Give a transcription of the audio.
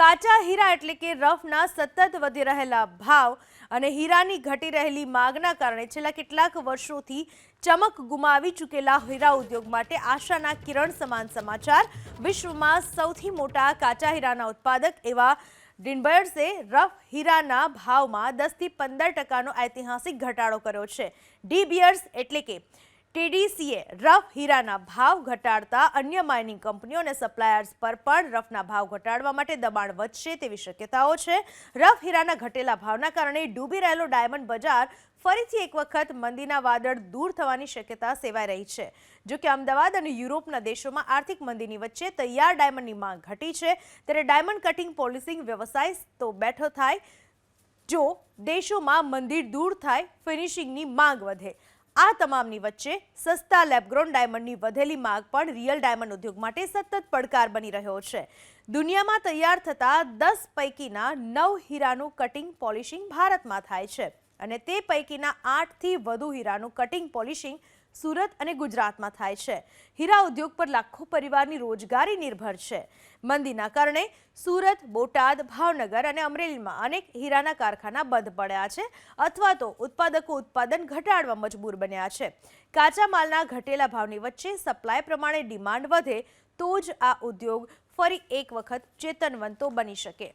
કાચા હીરા એટલે કે રફના સતત વધી રહેલા ભાવ અને હીરાની ઘટી રહેલી માંગના કારણે છેલ્લા કેટલાક વર્ષોથી ચમક ગુમાવી ચૂકેલા હીરા ઉદ્યોગ માટે આશાના કિરણ સમાન સમાચાર। વિશ્વમાં સૌથી મોટા કાચા હીરાના ઉત્પાદક એવા ડિન્બયર્સે રફ હીરાના ભાવમાં 10 થી 15% ઐતિહાસિક ઘટાડો કર્યો છે। ડી બીયર્સ એટલે કે ટીડીસીએ રફ હીરાના ભાવ ઘટાડતા અન્ય માઇનિંગ કંપનીઓ અને સપ્લાયર્સ પર પણ રફના ભાવ ઘટાડવા માટે દબાણ વધશે તેવી શક્યતાઓ છે। રફ હીરાના ઘટેલા ભાવના કારણે ડૂબી રહેલો ડાયમંડ બજાર ફરીથી એક વખત મંદીના વાદળ દૂર થવાની શક્યતા સેવાઈ રહી છે। જો કે અમદાવાદ અને યુરોપના દેશોમાં આર્થિક મંદીની વચ્ચે તૈયાર ડાયમંડની માંગ ઘટી છે, ત્યારે ડાયમંડ કટિંગ પોલિશિંગ વ્યવસાય તો બેઠો થાય। જો દેશોમાં મંદી દૂર થાય, ફિનિશિંગની માંગ વધે, આ તમામની વચ્ચે સસ્તા લેબગ્રોન ડાયમંડની વધેલી માંગ પણ રિયલ ડાયમંડ ઉદ્યોગ માટે સતત પડકાર બની રહ્યો છે। દુનિયામાં તૈયાર થતા 10 પૈકીના 9 હીરાનું કટિંગ પોલિશિંગ ભારતમાં થાય છે અને તે પૈકીના 8 થી વધુ હીરાનું કટિંગ પોલિશિંગ સુરત અને ગુજરાતમાં થાય છે। હીરા ઉદ્યોગ પર લાખો પરિવારની રોજગારી નિર્ભર છે। મંદીના કારણે સુરત, બોટાદ, ભાવનગર અને અમરેલીમાં અનેક હીરાના કારખાના બંધ પડ્યા છે અથવા તો ઉત્પાદકો ઉત્પાદન ઘટાડવા મજબૂર બન્યા છે। કાચા માલના ઘટેલા ભાવની વચ્ચે સપ્લાય પ્રમાણે ડિમાન્ડ વધે તો જ આ ઉદ્યોગ ફરી એક વખત ચેતનવંતો બની શકે।